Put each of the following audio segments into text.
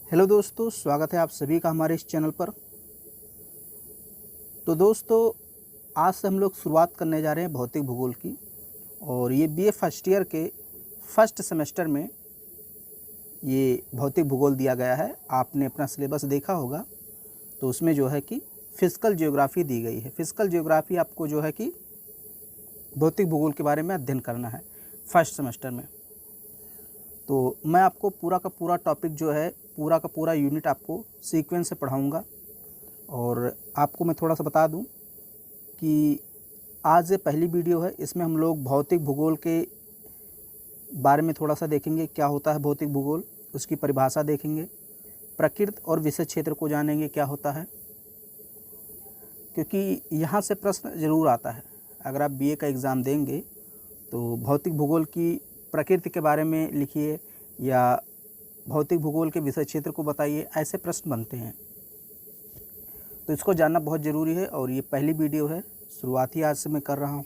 Hello दोस्तों, स्वागत है आप सभी का हमारे इस चैनल पर। तो दोस्तों, आज से हम लोग शुरुआत करने जा रहे हैं भौतिक भूगोल की। और ये बीए फर्स्ट ईयर के फर्स्ट सेमेस्टर में ये भौतिक भूगोल दिया गया है। आपने अपना सिलेबस देखा होगा, तो उसमें जो है कि फिजिकल ज्योग्राफी दी गई है। फिजिकल ज्योग्राफी आपको जो है कि भौतिक भूगोल के बारे में अध्ययन करना है फर्स्ट सेमेस्टर में। तो मैं आपको पूरा का पूरा टॉपिक जो है, पूरा का पूरा यूनिट आपको सीक्वेंस से पढ़ाऊँगा। और आपको मैं थोड़ा सा बता दूं कि आज ये पहली वीडियो है, इसमें हम लोग भौतिक भूगोल के बारे में थोड़ा सा देखेंगे। क्या होता है भौतिक भूगोल, उसकी परिभाषा देखेंगे, प्रकृति और विषय क्षेत्र को जानेंगे क्या होता है, क्योंकि यहाँ से प्रश्न ज़रूर आता है। अगर आप बीए का एग्ज़ाम देंगे तो भौतिक भूगोल की प्रकृति के बारे में लिखिए या भौतिक भूगोल के विषय क्षेत्र को बताइए, ऐसे प्रश्न बनते हैं। तो इसको जानना बहुत ज़रूरी है। और ये पहली वीडियो है, शुरुआत ही आज से मैं कर रहा हूँ।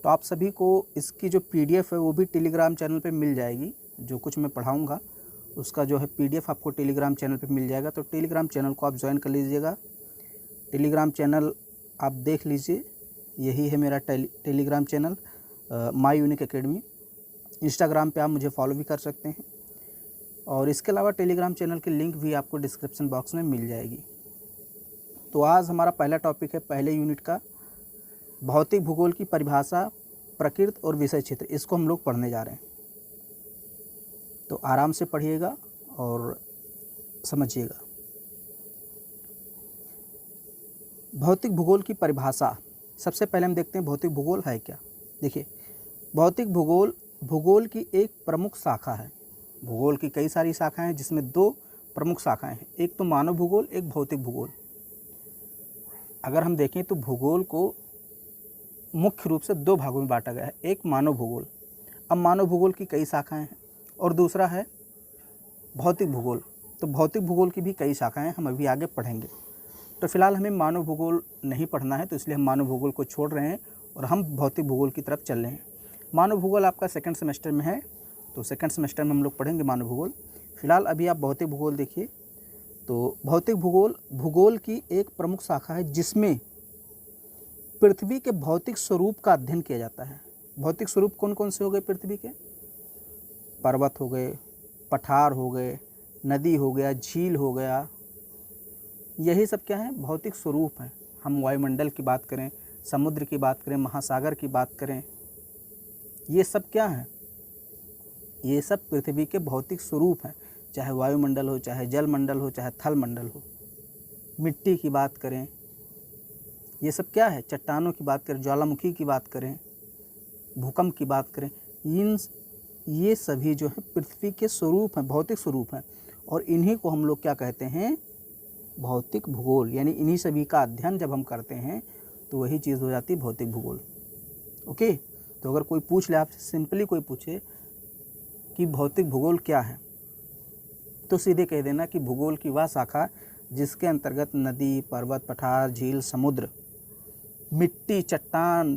तो आप सभी को इसकी जो पीडीएफ है वो भी टेलीग्राम चैनल पे मिल जाएगी। जो कुछ मैं पढ़ाऊँगा उसका जो है पीडीएफ आपको टेलीग्राम चैनल पे मिल जाएगा। तो टेलीग्राम चैनल को आप ज्वाइन कर लीजिएगा। टेलीग्राम चैनल आप देख लीजिए, यही है मेरा टेलीग्राम चैनल, माई यूनिक एकेडमी। इंस्टाग्राम पे आप मुझे फॉलो भी कर सकते हैं। और इसके अलावा टेलीग्राम चैनल की लिंक भी आपको डिस्क्रिप्शन बॉक्स में मिल जाएगी। तो आज हमारा पहला टॉपिक है पहले यूनिट का, भौतिक भूगोल की परिभाषा, प्रकृति और विषय क्षेत्र। इसको हम लोग पढ़ने जा रहे हैं। तो आराम से पढ़िएगा और समझिएगा। भौतिक भूगोल की परिभाषा, सबसे पहले हम देखते हैं भौतिक भूगोल है क्या। देखिए, भौतिक भूगोल भूगोल की एक प्रमुख शाखा है। भूगोल की कई सारी शाखाएं हैं, जिसमें दो प्रमुख शाखाएं हैं, एक तो मानव भूगोल, एक भौतिक भूगोल। अगर हम देखें तो भूगोल को मुख्य रूप से दो भागों में बांटा गया है, एक मानव भूगोल। अब मानव भूगोल की कई शाखाएं हैं और दूसरा है भौतिक भूगोल। तो भौतिक भूगोल की भी कई शाखाएं हम अभी आगे पढ़ेंगे। तो फिलहाल हमें मानव भूगोल नहीं पढ़ना है, तो इसलिए हम मानव भूगोल को छोड़ रहे हैं और हम भौतिक भूगोल की तरफ चल रहे हैं। मानव भूगोल आपका सेकंड सेमेस्टर में है, तो सेकंड सेमेस्टर में हम लोग पढ़ेंगे मानव भूगोल। फिलहाल अभी आप भौतिक भूगोल देखिए। तो भौतिक भूगोल भूगोल की एक प्रमुख शाखा है, जिसमें पृथ्वी के भौतिक स्वरूप का अध्ययन किया जाता है। भौतिक स्वरूप कौन कौन से हो गए पृथ्वी के? पर्वत हो गए, पठार हो गए, नदी हो गया, झील हो गया। यही सब क्या है? भौतिक स्वरूप हैं। हम वायुमंडल की बात करें, समुद्र की बात करें, महासागर की बात करें, ये सब क्या है? ये सब पृथ्वी के भौतिक स्वरूप हैं। चाहे वायुमंडल हो, चाहे जलमंडल हो, चाहे थल मंडल हो। मिट्टी की बात करें, ये सब क्या है? चट्टानों की बात करें, ज्वालामुखी की बात करें, भूकंप की बात करें, ये सभी जो है पृथ्वी के स्वरूप हैं, भौतिक स्वरूप हैं। और इन्हीं को हम लोग क्या कहते हैं? भौतिक भूगोल। यानी इन्हीं सभी का अध्ययन जब हम करते हैं तो वही चीज़ हो जाती है भौतिक भूगोल। ओके। तो अगर कोई पूछ ले आपसे, सिंपली कोई पूछे कि भौतिक भूगोल क्या है, तो सीधे कह देना कि भूगोल की वह शाखा जिसके अंतर्गत नदी, पर्वत, पठार, झील, समुद्र, मिट्टी, चट्टान,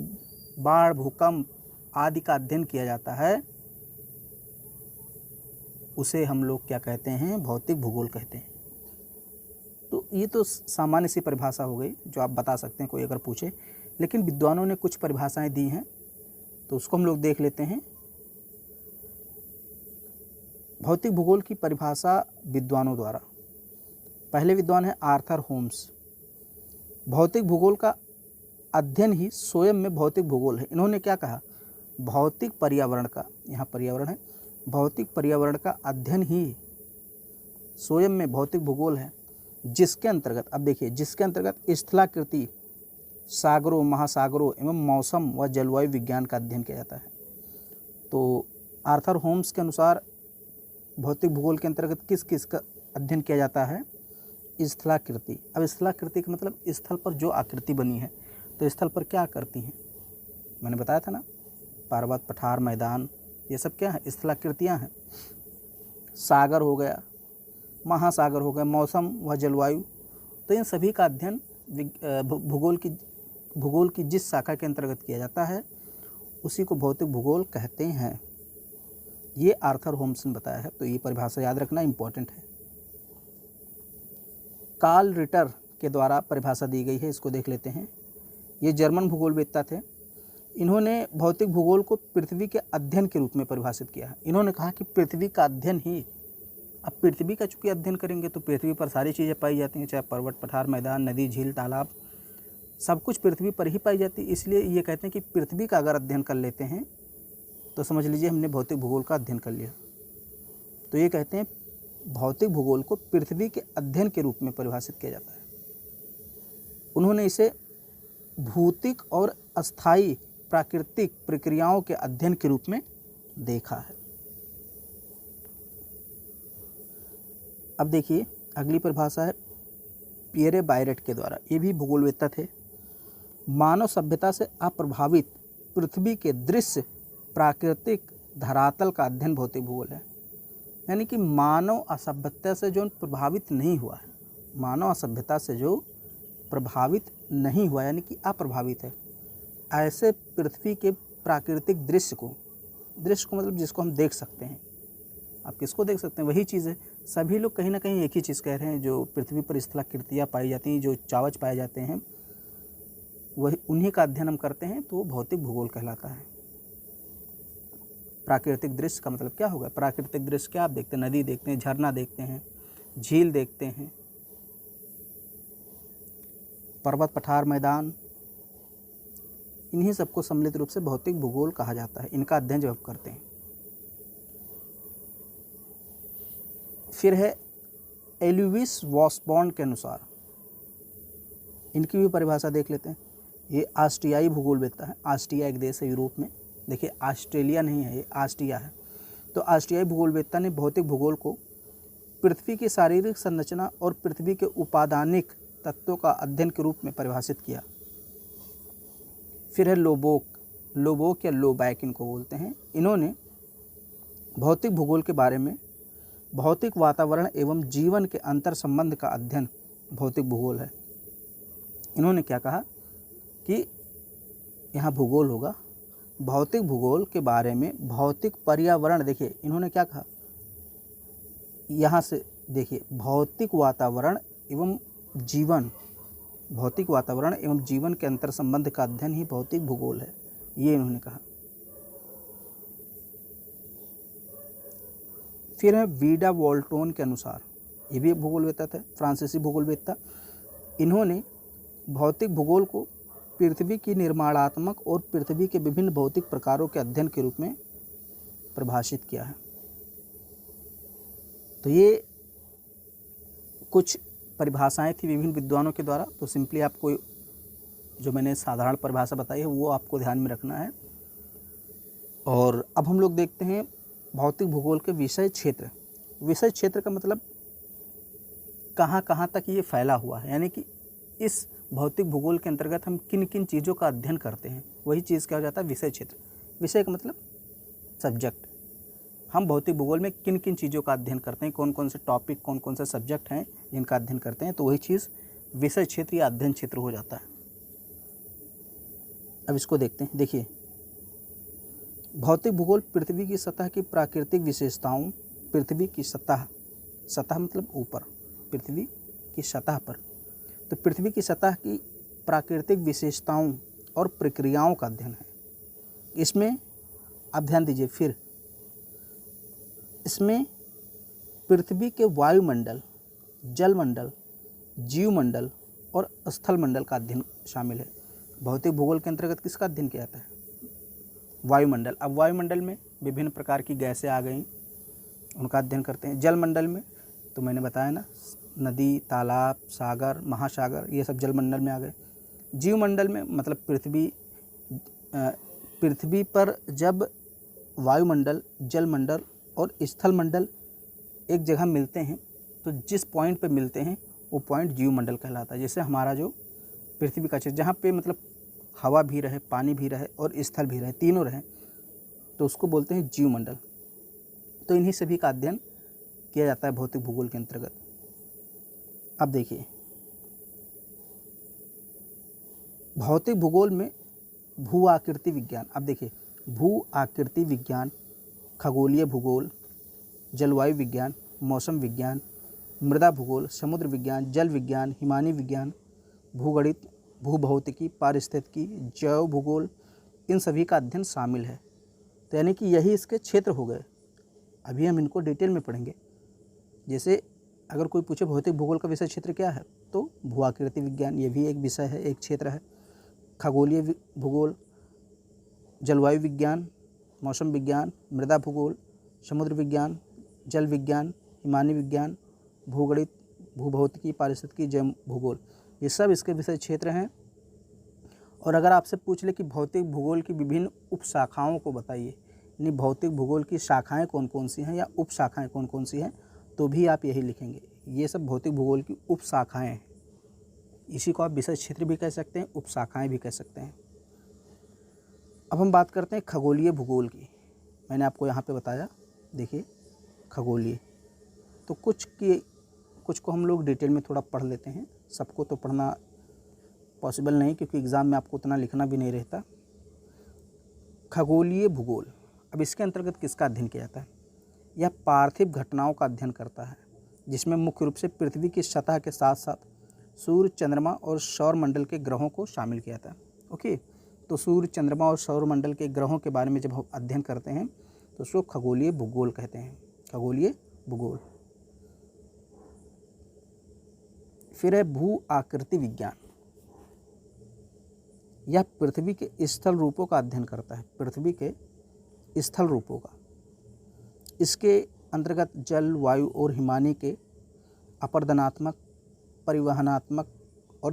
बाढ़, भूकंप आदि का अध्ययन किया जाता है, उसे हम लोग क्या कहते हैं? भौतिक भूगोल कहते हैं। तो ये तो सामान्य सी परिभाषा हो गई जो आप बता सकते हैं कोई अगर पूछे। लेकिन विद्वानों ने कुछ परिभाषाएं दी हैं, तो उसको हम लोग देख लेते हैं। भौतिक भूगोल की परिभाषा विद्वानों द्वारा। पहले विद्वान है आर्थर होम्स। भौतिक भूगोल का अध्ययन ही स्वयं में भौतिक भूगोल है। इन्होंने क्या कहा? भौतिक पर्यावरण का, यहाँ पर्यावरण है, भौतिक पर्यावरण का अध्ययन ही स्वयं में भौतिक भूगोल है, जिसके अंतर्गत, अब देखिए, जिसके अंतर्गत स्थलाकृति, सागरों, महासागरों एवं मौसम व जलवायु विज्ञान का अध्ययन किया जाता है। तो आर्थर होम्स के अनुसार भौतिक भूगोल के अंतर्गत किस किस का अध्ययन किया जाता है? स्थलाकृति। अब स्थलाकृति का मतलब स्थल पर जो आकृति बनी है। तो स्थल पर क्या आकृति हैं? मैंने बताया था ना, पर्वत, पठार, मैदान, ये सब क्या है? स्थलाकृतियाँ हैं। सागर हो गया, महासागर हो गया, मौसम व जलवायु। तो इन सभी का अध्ययन भूगोल की जिस शाखा के अंतर्गत किया जाता है उसी को भौतिक भूगोल कहते हैं। ये आर्थर होम्स ने बताया है, तो ये परिभाषा याद रखना इम्पोर्टेंट है। कार्ल रिटर के द्वारा परिभाषा दी गई है, इसको देख लेते हैं। ये जर्मन भूगोलवेत्ता थे। इन्होंने भौतिक भूगोल को पृथ्वी के अध्ययन के रूप में परिभाषित किया है। इन्होंने कहा कि पृथ्वी का अध्ययन ही, अब पृथ्वी का चूँकि अध्ययन करेंगे तो पृथ्वी पर सारी चीज़ें पाई जाती हैं, चाहे पर्वत, पठार, मैदान, नदी, झील, तालाब, सब कुछ पृथ्वी पर ही पाई जाती है। इसलिए ये कहते हैं कि पृथ्वी का अगर अध्ययन कर लेते हैं तो समझ लीजिए हमने भौतिक भूगोल का अध्ययन कर लिया। तो ये कहते हैं भौतिक भूगोल को पृथ्वी के अध्ययन के रूप में परिभाषित किया जाता है। उन्होंने इसे भौतिक और अस्थायी प्राकृतिक प्रक्रियाओं के अध्ययन के रूप में देखा है। अब देखिए अगली परिभाषा है पियरे बायरेट के द्वारा, ये भी भूगोलवेत्ता थे। मानव सभ्यता से अप्रभावित पृथ्वी के दृश्य प्राकृतिक धरातल का अध्ययन भौतिक भूगोल है। यानी कि मानव असभ्यता से जो प्रभावित नहीं हुआ है, मानव असभ्यता से जो प्रभावित नहीं हुआ यानी कि अप्रभावित है, ऐसे पृथ्वी के प्राकृतिक दृश्य को मतलब जिसको हम देख सकते हैं। आप किसको देख सकते हैं? वही चीज़ है। सभी लोग कहीं ना कहीं एक ही चीज़ कह रहे हैं, जो पृथ्वी पर स्थलाकृतियाँ पाई जाती हैं, जो चावच पाए जाते हैं, वही उन्हीं का अध्ययन हम करते हैं, तो वो भौतिक भूगोल कहलाता है। प्राकृतिक दृश्य का मतलब क्या होगा? प्राकृतिक दृश्य क्या आप देखते हैं? नदी देखते हैं, झरना देखते हैं, झील देखते हैं, पर्वत, पठार, मैदान, इन्हीं सबको सम्मिलित रूप से भौतिक भूगोल कहा जाता है। इनका अध्ययन जब आप करते हैं। फिर है एल्विस वॉसबॉर्न के अनुसार, इनकी भी परिभाषा देख लेते हैं। ये ऑस्ट्रियाई भूगोलवेत्ता है। ऑस्ट्रिया एक देश है यूरोप में। देखिए ऑस्ट्रेलिया नहीं है, ये ऑस्ट्रिया है। तो ऑस्ट्रियाई भूगोलवेत्ता ने भौतिक भूगोल को पृथ्वी की शारीरिक संरचना और पृथ्वी के उपादानिक तत्वों का अध्ययन के रूप में परिभाषित किया। फिर है लोबोक या लोबैक इनको बोलते हैं। इन्होंने भौतिक भूगोल के बारे में भौतिक वातावरण एवं जीवन के अंतर संबंध का अध्ययन भौतिक भूगोल है। इन्होंने क्या कहा कि यहाँ भूगोल होगा, भौतिक भूगोल के बारे में भौतिक पर्यावरण, देखिए इन्होंने क्या कहा, यहाँ से देखिए भौतिक वातावरण एवं जीवन, भौतिक वातावरण एवं जीवन के अंतर संबंध का अध्ययन ही भौतिक भूगोल है, ये इन्होंने कहा। फिर है वीडा वोल्टोन के अनुसार, ये भी एक भूगोलवेत्ता थे, फ्रांसीसी भूगोलवेत्ता। इन्होंने भौतिक भूगोल को पृथ्वी की निर्माणात्मक और पृथ्वी के विभिन्न भौतिक प्रकारों के अध्ययन के रूप में परिभाषित किया है। तो ये कुछ परिभाषाएं थी विभिन्न विद्वानों के द्वारा। तो सिंपली आपको जो मैंने साधारण परिभाषा बताई है वो आपको ध्यान में रखना है। और अब हम लोग देखते हैं भौतिक भूगोल के विषय क्षेत्र। विषय क्षेत्र का मतलब कहाँ कहाँ तक ये फैला हुआ है, यानी कि इस भौतिक भूगोल के अंतर्गत हम किन किन चीज़ों का अध्ययन करते हैं, वही चीज़ क्या हो जाता है विषय क्षेत्र। विषय का मतलब सब्जेक्ट। हम भौतिक भूगोल में किन किन चीज़ों का अध्ययन करते हैं, कौन कौन से टॉपिक, कौन कौन से सब्जेक्ट हैं जिनका अध्ययन करते हैं, तो वही चीज़ विषय क्षेत्र या अध्ययन क्षेत्र हो जाता है। अब इसको देखते हैं। देखिए भौतिक भूगोल पृथ्वी की सतह की प्राकृतिक विशेषताओं, पृथ्वी की सतह मतलब ऊपर, पृथ्वी की सतह पर, तो पृथ्वी की सतह की प्राकृतिक विशेषताओं और प्रक्रियाओं का अध्ययन है। इसमें आप ध्यान दीजिए, फिर इसमें पृथ्वी के वायुमंडल, जलमंडल, जीवमंडल और स्थल मंडल का अध्ययन शामिल है। भौतिक भूगोल के अंतर्गत किसका अध्ययन किया जाता है? वायुमंडल। अब वायुमंडल में विभिन्न प्रकार की गैसें आ गई, उनका अध्ययन करते हैं। जलमंडल में तो मैंने बताया ना, नदी, तालाब, सागर, महासागर, ये सब जलमंडल में आ गए। जीवमंडल में मतलब पृथ्वी पर जब वायुमंडल, जलमंडल और स्थल मंडल एक जगह मिलते हैं तो जिस पॉइंट पे मिलते हैं वो पॉइंट जीवमंडल कहलाता है। जैसे हमारा जो पृथ्वी का क्षेत्र, जहाँ पे मतलब हवा भी रहे, पानी भी रहे और स्थल भी रहे, तीनों रहे, तो उसको बोलते हैं जीवमंडल। तो इन्हीं सभी का अध्ययन किया जाता है भौतिक भूगोल के अंतर्गत। अब देखिए भौतिक भूगोल में भू आकृति विज्ञान। अब देखिए भू आकृति विज्ञान खगोलीय भूगोल, जलवायु विज्ञान, मौसम विज्ञान, मृदा भूगोल, समुद्र विज्ञान, जल विज्ञान, हिमानी विज्ञान, भूगणित, भूभौतिकी, पारिस्थितिकी, जैव भूगोल, इन सभी का अध्ययन शामिल है। तो यानी कि यही इसके क्षेत्र हो गए। अभी हम इनको डिटेल में पढ़ेंगे। जैसे अगर कोई पूछे भौतिक भूगोल का विषय क्षेत्र क्या है, तो भू आकृति विज्ञान, ये भी एक विषय है, एक क्षेत्र है। खगोलीय भूगोल, जलवायु विज्ञान, मौसम विज्ञान, मृदा भूगोल, समुद्र विज्ञान, जल विज्ञान, हिमानी विज्ञान, भूगणित, भूभौतिकी, पारिस्थितिकी, जैव भूगोल, ये सब इसके विषय क्षेत्र हैं। और अगर आपसे पूछ ले कि भौतिक भूगोल की विभिन्न उपशाखाओं को बताइए, यानी भौतिक भूगोल की शाखाएं कौन कौन सी हैं या उपशाखाएं कौन कौन सी हैं, तो भी आप यही लिखेंगे, ये सब भौतिक भूगोल की उपशाखाएं हैं। इसी को आप विषय क्षेत्र भी कह सकते हैं, उपशाखाएं भी कह सकते हैं। अब हम बात करते हैं खगोलीय भूगोल की। मैंने आपको यहाँ पे बताया, देखिए खगोलीय, तो कुछ को हम लोग डिटेल में थोड़ा पढ़ लेते हैं। सबको तो पढ़ना पॉसिबल नहीं, क्योंकि एग्ज़ाम में आपको उतना लिखना भी नहीं रहता। खगोलीय भूगोल, अब इसके अंतर्गत किसका अध्ययन किया जाता है? यह पार्थिव घटनाओं का अध्ययन करता है, जिसमें मुख्य रूप से पृथ्वी की सतह के साथ साथ सूर्य, चंद्रमा और सौरमंडल के ग्रहों को शामिल किया जाता है। ओके, तो सूर्य, चंद्रमा और सौरमंडल के ग्रहों के बारे में जब हम अध्ययन करते हैं तो उसको खगोलीय भूगोल कहते हैं, खगोलीय भूगोल। फिर है भू आकृति विज्ञान। यह पृथ्वी के स्थल रूपों का अध्ययन करता है, पृथ्वी के स्थल रूपों का। इसके अंतर्गत जल, वायु और हिमानी के अपरदनात्मक, परिवहनात्मक और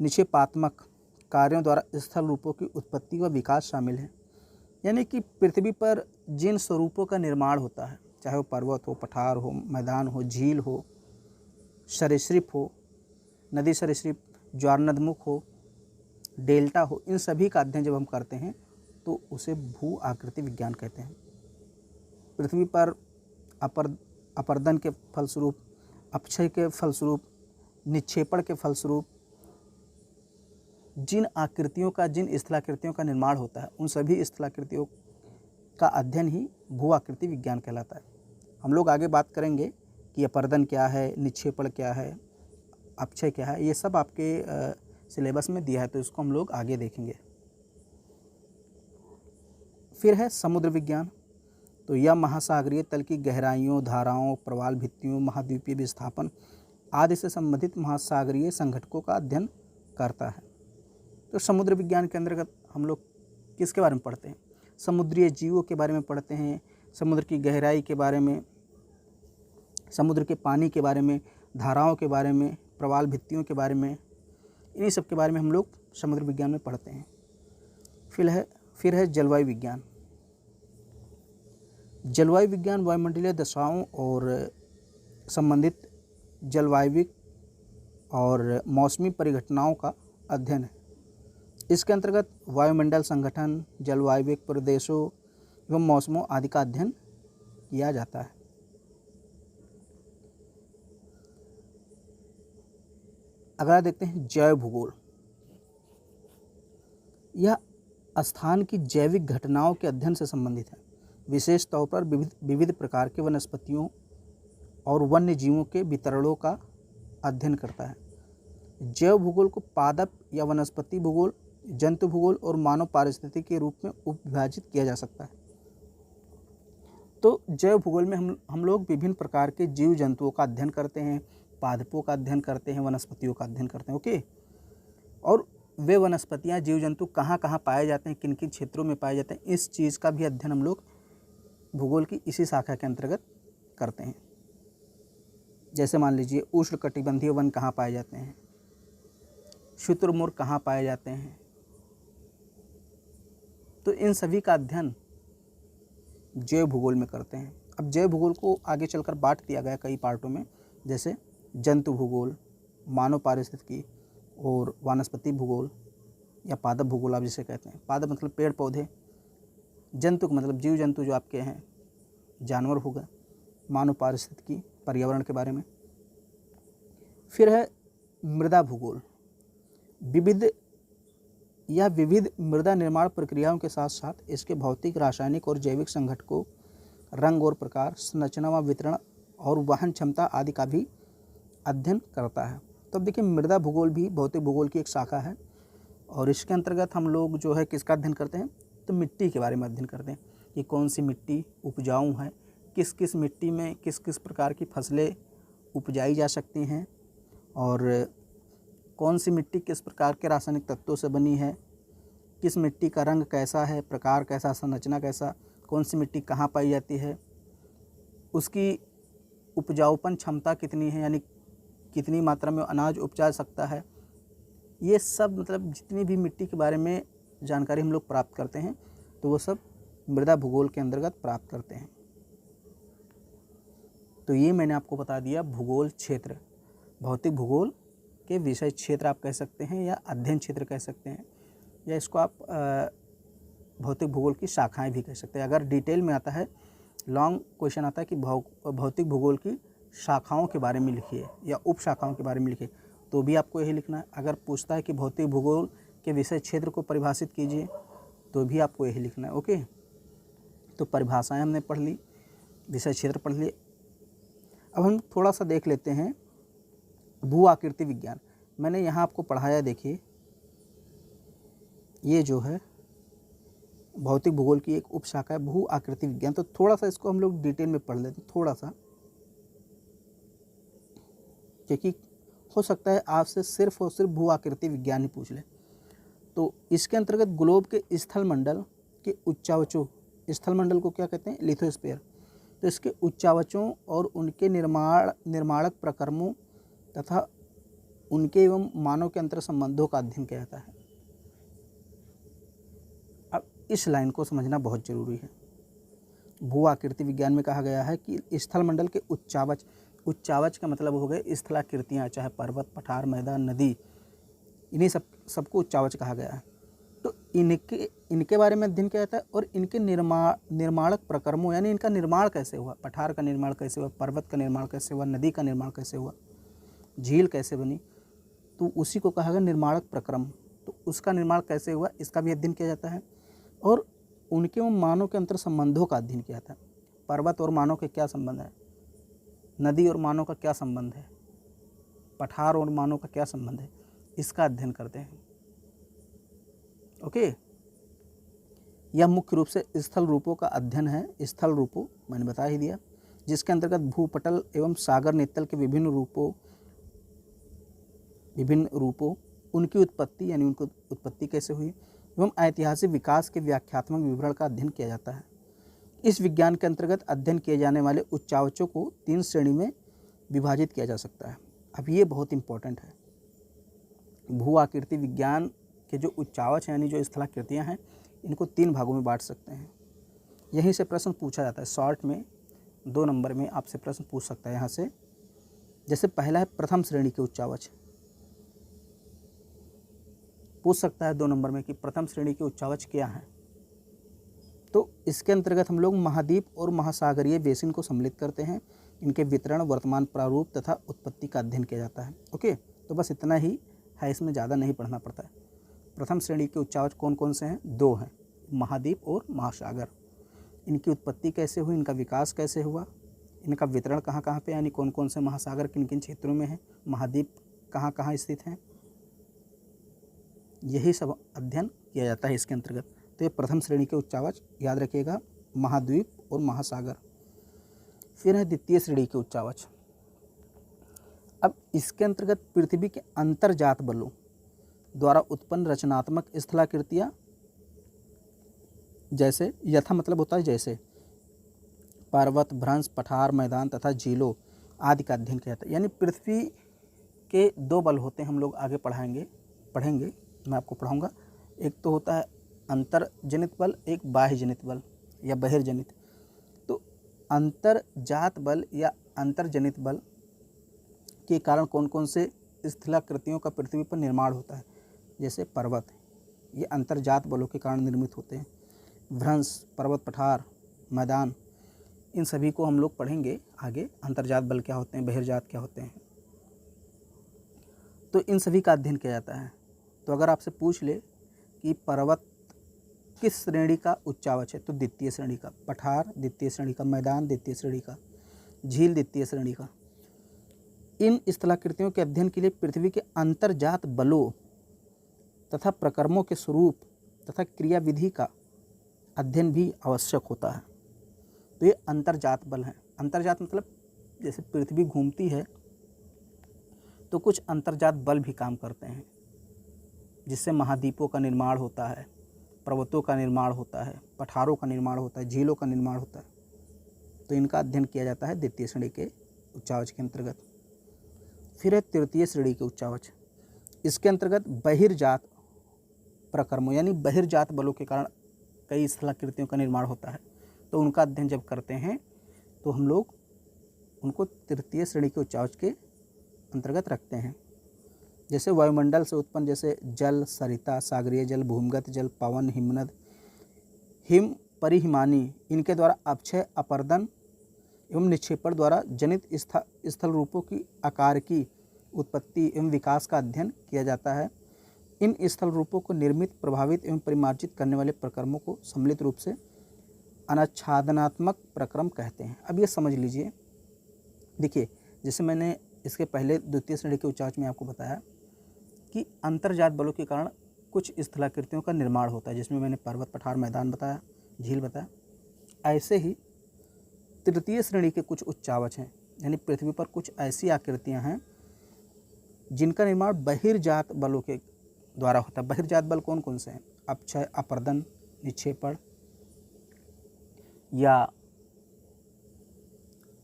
निक्षेपात्मक कार्यों द्वारा स्थल रूपों की उत्पत्ति व विकास शामिल है। यानी कि पृथ्वी पर जिन स्वरूपों का निर्माण होता है, चाहे वो पर्वत हो, पठार हो, मैदान हो, झील हो, सरीसृप हो, नदी सरीसृप, ज्वारनदमुख हो, डेल्टा हो, इन सभी का अध्ययन जब हम करते हैं तो उसे भू आकृति विज्ञान कहते हैं। पृथ्वी पर अपरदन के फलस्वरूप, अपक्षय के फलस्वरूप, निक्षेपण के फलस्वरूप जिन आकृतियों का, जिन स्थलाकृतियों का निर्माण होता है, उन सभी स्थलाकृतियों का अध्ययन ही भू आकृति विज्ञान कहलाता है। हम लोग आगे बात करेंगे कि अपरदन क्या है, निक्षेपण क्या है, अपक्षय क्या है, ये सब आपके सिलेबस में दिया है, तो इसको हम लोग आगे देखेंगे। फिर है समुद्र विज्ञान। तो यह महासागरीय तल की गहराइयों, धाराओं, प्रवाल भित्तियों, महाद्वीपीय विस्थापन आदि से संबंधित महासागरीय संघटकों का अध्ययन करता है। तो समुद्र विज्ञान के अंतर्गत हम लोग किसके बारे में पढ़ते हैं? समुद्रीय जीवों के बारे में पढ़ते हैं, समुद्र की गहराई के बारे में, समुद्र के पानी के बारे में, धाराओं के बारे में, प्रवाल भित्तियों के बारे में, इन्हीं सब के बारे में हम लोग समुद्र विज्ञान में पढ़ते हैं। फिर है जलवायु विज्ञान। जलवायु विज्ञान वायुमंडलीय दशाओं और संबंधित जलवायविक और मौसमी परिघटनाओं का अध्ययन है। इसके अंतर्गत वायुमंडल संगठन, जलवायविक प्रदेशों एवं मौसमों आदि का अध्ययन किया जाता है। अगला देखते हैं जैव भूगोल। यह स्थान की जैविक घटनाओं के अध्ययन से संबंधित है, विशेष तौर पर विविध प्रकार के वनस्पतियों और वन्य जीवों के वितरणों का अध्ययन करता है। जैव भूगोल को पादप या वनस्पति भूगोल, जंतु भूगोल और मानव पारिस्थितिकी के रूप में उपविभाजित किया जा सकता है। तो जैव भूगोल में हम लोग विभिन्न प्रकार के जीव जंतुओं का अध्ययन करते हैं, पादपों का अध्ययन करते हैं, वनस्पतियों का अध्ययन करते हैं। ओके, और वे वनस्पतियाँ, जीव जंतु कहाँ कहाँ पाए जाते हैं, किन किन क्षेत्रों में पाए जाते हैं, इस चीज़ का भी अध्ययन हम लोग भूगोल की इसी शाखा के अंतर्गत करते हैं। जैसे मान लीजिए उष्णकटिबंधीय वन कहाँ पाए जाते हैं, शुतुरमुर्ग कहाँ पाए जाते हैं, तो इन सभी का अध्ययन जैव भूगोल में करते हैं। अब जैव भूगोल को आगे चलकर बांट दिया गया कई पार्टों में, जैसे जंतु भूगोल, मानव पारिस्थितिकी और वनस्पति भूगोल या पादप भूगोल आप जिसे कहते हैं। पादप मतलब पेड़ पौधे, जंतु मतलब जीव जंतु जो आपके हैं, जानवर हो गए, मानव पारिस्थितिकी पर्यावरण के बारे में। फिर है मृदा भूगोल। विविध यह विविध मृदा निर्माण प्रक्रियाओं के साथ साथ इसके भौतिक, रासायनिक और जैविक संघटकों, रंग और प्रकार, संरचना व वितरण और वहन क्षमता आदि का भी अध्ययन करता है। तो अब देखिए, मृदा भूगोल भी भौतिक भूगोल की एक शाखा है और इसके अंतर्गत हम लोग जो है किसका अध्ययन करते हैं, तो मिट्टी के बारे में अध्ययन करते हैं कि कौन सी मिट्टी उपजाऊ है, किस किस मिट्टी में किस किस प्रकार की फसलें उपजाई जा सकती हैं और कौन सी मिट्टी किस प्रकार के रासायनिक तत्वों से बनी है, किस मिट्टी का रंग कैसा है, प्रकार कैसा, संरचना कैसा, कौन सी मिट्टी कहाँ पाई जाती है, उसकी उपजाऊपन क्षमता कितनी है, यानी कितनी मात्रा में अनाज उपजा सकता है। ये सब मतलब जितनी भी मिट्टी के बारे में जानकारी हम लोग प्राप्त करते हैं तो वो सब मृदा भूगोल के अंतर्गत प्राप्त करते हैं। तो ये मैंने आपको बता दिया भूगोल क्षेत्र, भौतिक भूगोल के विषय क्षेत्र आप कह सकते हैं या अध्ययन क्षेत्र कह सकते हैं, या इसको आप भौतिक भूगोल की शाखाएं भी कह सकते हैं। अगर डिटेल में आता है, लॉन्ग क्वेश्चन आता है कि भौतिक भूगोल की शाखाओं के बारे में लिखिए या उप शाखाओं के बारे में लिखिए, तो भी आपको यही लिखना है। अगर पूछता है कि भौतिक भूगोल के विषय क्षेत्र को परिभाषित कीजिए, तो भी आपको यही लिखना है। ओके, तो परिभाषाएं हमने पढ़ ली, विषय क्षेत्र पढ़ लिए। अब हम थोड़ा सा देख लेते हैं भू आकृति विज्ञान। मैंने यहाँ आपको पढ़ाया, देखिए ये जो है भौतिक भूगोल की एक उप शाखा है भू आकृति विज्ञान। तो थोड़ा सा इसको हम लोग डिटेल में पढ़ लेते हैं थोड़ा सा, क्योंकि हो सकता है आपसे सिर्फ और सिर्फ भू आकृति विज्ञान ही पूछ ले। तो इसके अंतर्गत ग्लोब के स्थल मंडल के उच्चावचों, स्थल मंडल को क्या कहते हैं, लिथोस्फीयर। तो इसके उच्चावचों और उनके निर्माणक प्रक्रमों तथा उनके एवं मानव के अंतर संबंधों का अध्ययन किया जाता है। अब इस लाइन को समझना बहुत जरूरी है। भू आकृति विज्ञान में कहा गया है कि स्थल मंडल के उच्चावच, उच्चावच का मतलब हो गए स्थलाकृतियाँ, चाहे पर्वत, पठार, मैदान, नदी, इन्हीं सबको उच्चावच कहा गया है। तो इनके बारे में अध्ययन किया जाता है और इनके निर्माणक प्रक्रमों, यानी इनका निर्माण कैसे हुआ, पठार का निर्माण कैसे हुआ, पर्वत का निर्माण कैसे हुआ, नदी का निर्माण कैसे हुआ, झील कैसे बनी, तो उसी को कहा गया निर्माणक प्रक्रम। तो उसका निर्माण कैसे हुआ, इसका भी अध्ययन किया जाता है। और उनके और मानव के अंतर संबंधों का अध्ययन किया जाता है। पर्वत और मानव के क्या संबंध है, नदी और मानव का क्या संबंध है, पठार और मानव का क्या संबंध है, इसका अध्ययन करते हैं। ओके, यह मुख्य रूप से स्थल रूपों का अध्ययन है। स्थल रूपों मैंने बता ही दिया, जिसके अंतर्गत भूपटल एवं सागर नितल के विभिन्न रूपों, उनकी उत्पत्ति, यानी उनकी उत्पत्ति कैसे हुई, एवं ऐतिहासिक विकास के व्याख्यात्मक विवरण का अध्ययन किया जाता है। इस विज्ञान के अंतर्गत अध्ययन किए जाने वाले उच्चावचों को 3 श्रेणी में विभाजित किया जा सकता है। अब ये बहुत इंपॉर्टेंट है। भू आकृति विज्ञान के जो उच्चावच हैं, यानी जो स्थलाकृतियाँ हैं, इनको 3 भागों में बांट सकते हैं। यहीं से प्रश्न पूछा जाता है, शॉर्ट में 2 नंबर में आपसे प्रश्न पूछ सकता है यहाँ से। जैसे पहला है प्रथम श्रेणी के उच्चावच, पूछ सकता है 2 नंबर में कि प्रथम श्रेणी के उच्चावच क्या हैं। तो इसके अंतर्गत हम लोग महाद्वीप और महासागरीय बेसिन को सम्मिलित करते हैं। इनके वितरण, वर्तमान प्रारूप तथा उत्पत्ति का अध्ययन किया जाता है। ओके, तो बस इतना ही है, इसमें ज़्यादा नहीं पढ़ना पड़ता है। प्रथम श्रेणी के उच्चावच कौन कौन से हैं, 2 हैं, महाद्वीप और महासागर। इनकी उत्पत्ति कैसे हुई, इनका विकास कैसे हुआ, इनका वितरण कहाँ कहाँ पे, यानी कौन कौन से महासागर किन किन क्षेत्रों में है, महाद्वीप कहाँ कहाँ स्थित हैं, यही सब अध्ययन किया जाता है इसके अंतर्गत। तो ये प्रथम श्रेणी के उच्चावच याद रखिएगा, महाद्वीप और महासागर। फिर है द्वितीय श्रेणी के उच्चावच। अब इसके अंतर्गत पृथ्वी के अंतर्जात बलों द्वारा उत्पन्न रचनात्मक स्थलाकृतियाँ, जैसे यथा मतलब होता है जैसे पर्वत, भ्रंश, पठार, मैदान तथा झीलों आदि का अध्ययन किया जाता है। यानी पृथ्वी के 2 बल होते हैं, हम लोग आगे पढ़ेंगे, मैं आपको पढ़ाऊँगा। एक तो होता है अंतर्जनित बल, एक बाह्य जनित बल या बहिर्जनित। तो अंतर्जात बल या अंतर्जनित बल के कारण कौन कौन से स्थलाकृतियों का पृथ्वी पर निर्माण होता है, जैसे पर्वत, ये अंतर्जात बलों के कारण निर्मित होते हैं। भ्रंश, पर्वत, पठार, मैदान, इन सभी को हम लोग पढ़ेंगे आगे, अंतर्जात बल क्या होते हैं, बहिर्जात क्या होते हैं। तो इन सभी का अध्ययन किया जाता है। तो अगर आपसे पूछ ले कि पर्वत किस श्रेणी का उच्चावच है, तो द्वितीय श्रेणी का। पठार द्वितीय श्रेणी का, मैदान द्वितीय श्रेणी का, झील द्वितीय श्रेणी का। इन स्थलाकृतियों के अध्ययन के लिए पृथ्वी के अंतर्जात बलों तथा प्रकर्मों के स्वरूप तथा क्रियाविधि का अध्ययन भी आवश्यक होता है। तो ये अंतर्जात बल हैं। अंतर्जात मतलब जैसे पृथ्वी घूमती है तो कुछ अंतर्जात बल भी काम करते हैं, जिससे महाद्वीपों का निर्माण होता है, पर्वतों का निर्माण होता है, पठारों का निर्माण होता है, झीलों का निर्माण होता है। तो इनका अध्ययन किया जाता है द्वितीय श्रेणी के उच्चावच के अंतर्गत। फिर है तृतीय श्रेणी के उच्चावच। इसके अंतर्गत बहिर्जात प्रकर्मों यानी बहिर्जात बलों के कारण कई स्थलाकृतियों का निर्माण होता है। तो उनका अध्ययन जब करते हैं तो हम लोग उनको तृतीय श्रेणी के उच्चावच के अंतर्गत रखते हैं। जैसे वायुमंडल से उत्पन्न जैसे जल, सरिता, सागरीय जल, भूमिगत जल, पवन, हिमनद, हिम, परिहिमानी, इनके द्वारा अपक्षय, अपर्दन एवं निक्षेपण द्वारा जनित स्थल रूपों की आकार की उत्पत्ति एवं विकास का अध्ययन किया जाता है। इन स्थल रूपों को निर्मित, प्रभावित एवं परिमार्जित करने वाले प्रक्रमों को सम्मिलित रूप से अनाच्छादनात्मक प्रक्रम कहते हैं। अब ये समझ लीजिए, देखिए जैसे मैंने इसके पहले द्वितीय श्रेणी के उच्चावच में आपको बताया कि अंतर्जात बलों के कारण कुछ स्थलाकृतियों का निर्माण होता है, जिसमें मैंने पर्वत, पठार, मैदान बताया, झील बताया। ऐसे ही तृतीय श्रेणी के कुछ उच्चावच हैं, यानी पृथ्वी पर कुछ ऐसी आकृतियां हैं जिनका निर्माण बहिर्जात बलों के द्वारा होता है। बहिर्जात बल कौन कौन से हैं? अपक्षय, अपर्दन, निक्षेपण, या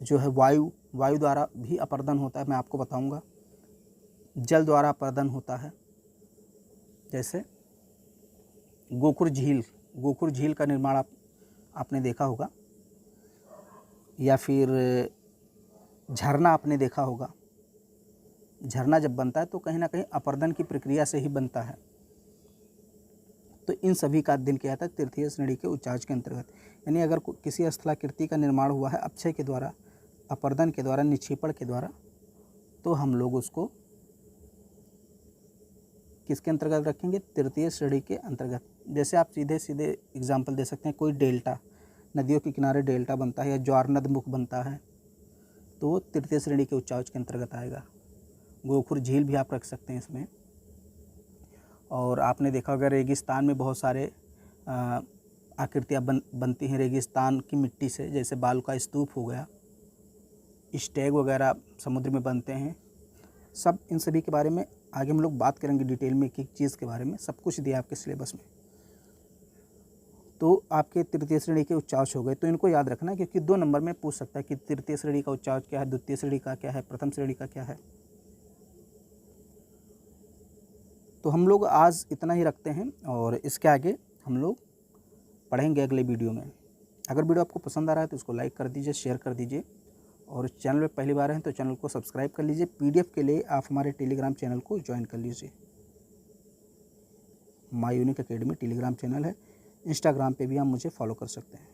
जो है वायु द्वारा भी अपर्दन होता है, मैं आपको बताऊंगा। जल द्वारा अपर्दन होता है, जैसे गोखुर झील का निर्माण आपने देखा होगा, या फिर झरना आपने देखा होगा। झरना जब बनता है तो कहीं ना कहीं अपर्दन की प्रक्रिया से ही बनता है। तो इन सभी का अध्ययन किया जाता है तृतीय श्रेणी के उच्चावच के अंतर्गत। यानी अगर किसी स्थलाकृति का निर्माण हुआ है अपक्षय के द्वारा, अपर्दन के द्वारा, निक्षेपण के द्वारा, तो हम लोग उसको किसके अंतर्गत रखेंगे? तृतीय श्रेणी के अंतर्गत। जैसे आप सीधे सीधे एग्जाम्पल दे सकते हैं, कोई डेल्टा, नदियों के किनारे डेल्टा बनता है या ज्वारनद मुख बनता है, तो वो तृतीय श्रेणी के उच्चावच के अंतर्गत आएगा। गोखुर झील भी आप रख सकते हैं इसमें। और आपने देखा अगर रेगिस्तान में बहुत सारे आकृतियाँ बनती हैं रेगिस्तान की मिट्टी से, जैसे बालू का स्तूप हो गया, स्टेग वगैरह समुद्र में बनते हैं। सब इन सभी के बारे में आगे हम लोग बात करेंगे डिटेल में, एक एक चीज़ के बारे में। सब कुछ दिया आपके सिलेबस में। तो आपके तृतीय श्रेणी के उच्चावच हो गए। तो इनको याद रखना, क्योंकि 2 नंबर में पूछ सकता है कि तृतीय श्रेणी का उच्चावच क्या है, द्वितीय श्रेणी का क्या है, प्रथम श्रेणी का क्या है। तो हम लोग आज इतना ही रखते हैं और इसके आगे हम लोग पढ़ेंगे अगले वीडियो में। अगर वीडियो आपको पसंद आ रहा है तो इसको लाइक कर दीजिए, शेयर कर दीजिए, और चैनल में पहली बार हैं तो चैनल को सब्सक्राइब कर लीजिए। पीडीएफ के लिए आप हमारे टेलीग्राम चैनल को ज्वाइन कर लीजिए। My unique academy Telegram channel है। इंस्टाग्राम पे भी आप मुझे फॉलो कर सकते हैं।